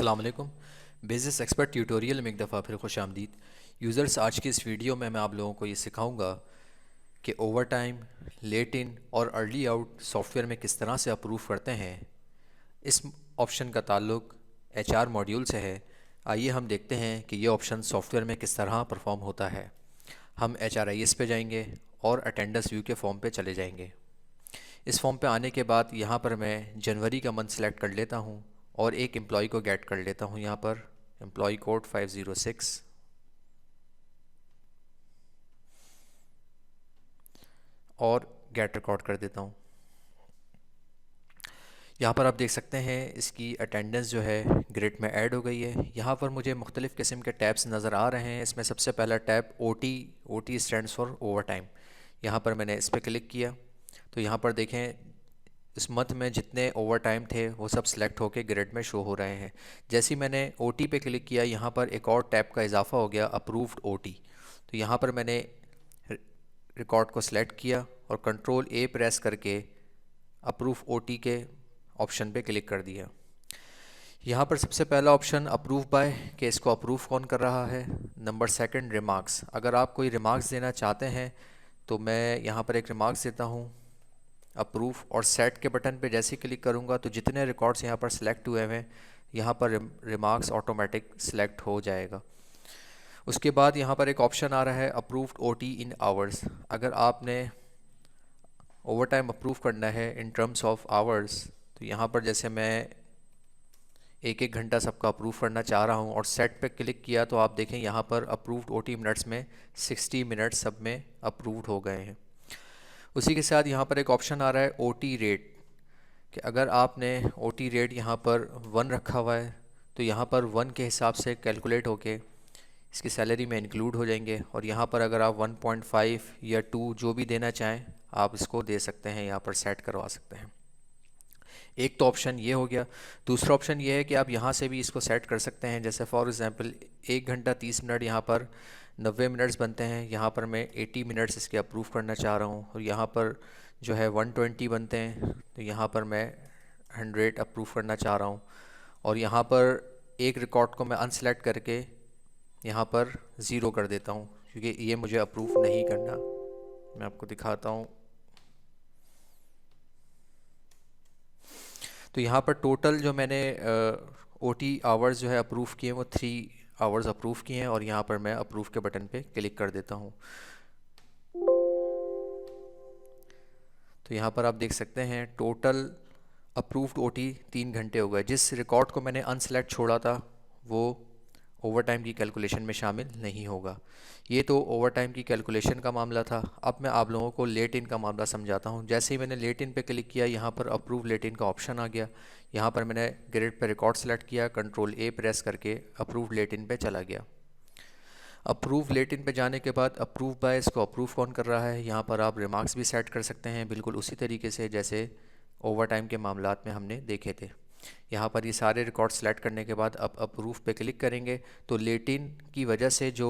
अस्सलाम वालेकुम। Business expert tutorial में एक दफ़ा फिर खुश आमदीद यूज़र्स। आज की इस वीडियो में मैं आप लोगों को ये सिखाऊंगा कि ओवर टाइम, लेट इन और अर्ली आउट सॉफ्टवेयर में किस तरह से अप्रूव करते हैं। इस ऑप्शन का ताल्लुक एचआर मॉड्यूल से है। आइए हम देखते हैं कि ये ऑप्शन सॉफ्टवेयर में किस तरह परफॉर्म होता है। हम HRIS पे जाएंगे और अटेंडेंस व्यू के फॉर्म पे चले जाएंगे। इस फॉर्म पे आने के बाद यहाँ पर मैं जनवरी का मंथ सेलेक्ट कर लेता हूँ और एक एम्प्लॉय को गेट कर लेता हूँ। यहाँ पर एम्प्लॉय कोड 506 और गेट रिकॉर्ड कर देता हूँ। यहाँ पर आप देख सकते हैं इसकी अटेंडेंस जो है ग्रिड में ऐड हो गई है। यहाँ पर मुझे मुख्तलिफ़ किस्म के टैब्स नज़र आ रहे हैं। इसमें सबसे पहला tab OT stands for over time. यहाँ पर मैंने इस पर क्लिक किया तो यहाँ पर देखें इस मंथ में जितने ओवर टाइम थे वो सब सिलेक्ट होकर ग्रिड में शो हो रहे हैं। जैसे ही मैंने OT पे क्लिक किया यहाँ पर एक और टैब का इजाफा हो गया, अप्रूव्ड OT। तो यहाँ पर मैंने रिकॉर्ड को सिलेक्ट किया और कंट्रोल A प्रेस करके अप्रूव OT के ऑप्शन पे क्लिक कर दिया। यहाँ पर सबसे पहला ऑप्शन अप्रूव बाय कि इसको अप्रूव कौन कर रहा है। नंबर सेकंड रिमार्क्स, अगर आप कोई रिमार्क्स देना चाहते हैं तो मैं यहाँ पर एक रिमार्क्स देता हूँ अप्रूव, और सेट के बटन पे जैसे ही क्लिक करूँगा तो जितने रिकॉर्ड्स यहाँ पर सिलेक्ट हुए हैं यहाँ पर रिमार्क्स ऑटोमेटिक सिलेक्ट हो जाएगा। उसके बाद यहाँ पर एक ऑप्शन आ रहा है अप्रूव्ड OT इन आवर्स। अगर आपने ओवर टाइम अप्रूव करना है इन टर्म्स ऑफ आवर्स तो यहाँ पर जैसे मैं एक एक घंटा सबका अप्रूव करना चाह रहा हूँ और सेट पे क्लिक किया तो आप देखें यहाँ पर अप्रूव्ड OT मिनट्स में 60 मिनट्स सब में अप्रूव्ड हो गए हैं। उसी के साथ यहाँ पर एक ऑप्शन आ रहा है OT रेट, कि अगर आपने OT रेट यहाँ पर 1 रखा हुआ है तो यहाँ पर 1 के हिसाब से कैलकुलेट होके इसकी सैलरी में इंक्लूड हो जाएंगे। और यहाँ पर अगर आप 1.5 या 2 जो भी देना चाहें आप इसको दे सकते हैं, यहाँ पर सेट करवा सकते हैं। एक तो ऑप्शन ये हो गया। दूसरा ऑप्शन ये है कि आप यहाँ से भी इसको सेट कर सकते हैं। जैसे फॉर एग्ज़ाम्पल 1 घंटा 30 मिनट यहाँ पर 90 मिनट्स बनते हैं, यहाँ पर मैं 80 मिनट्स इसके अप्रूव करना चाह रहा हूँ। और यहाँ पर जो है 120 बनते हैं तो यहाँ पर मैं 100 अप्रूव करना चाह रहा हूँ। और यहाँ पर एक रिकॉर्ड को मैं अनसेलेक्ट करके यहाँ पर 0 कर देता हूँ क्योंकि ये मुझे अप्रूव नहीं करना। मैं आपको दिखाता हूँ। तो यहाँ पर टोटल जो मैंने OT आवर्स जो है अप्रूव किए वो 3 आवर्स अप्रूव किए हैं और यहाँ पर मैं अप्रूव के बटन पे क्लिक कर देता हूँ। तो यहाँ पर आप देख सकते हैं टोटल अप्रूव्ड OT 3 घंटे हो गए। जिस रिकॉर्ड को मैंने अनसेलेक्ट छोड़ा था वो ओवर टाइम की कैलकुलेशन में शामिल नहीं होगा। ये तो ओवर टाइम की कैलकुलेशन का मामला था। अब मैं आप लोगों को लेट इन का मामला समझाता हूँ। जैसे ही मैंने लेट इन पे क्लिक किया यहाँ पर अप्रूव लेट इन का ऑप्शन आ गया। यहाँ पर मैंने ग्रिड पे रिकॉर्ड सेलेक्ट किया, कंट्रोल A प्रेस करके अप्रूव लेट इन पे चला गया। अप्रूव लेट इन पे जाने के बाद अप्रूव बाय, इसको अप्रूव कौन कर रहा है। यहाँ पर आप रिमार्क्स भी सेट कर सकते हैं बिल्कुल उसी तरीके से जैसे ओवर टाइम के मामलात में हमने देखे थे। यहाँ पर ये सारे रिकॉर्ड सेलेक्ट करने के बाद अब अप्रूव पे क्लिक करेंगे तो लेट इन की वजह से जो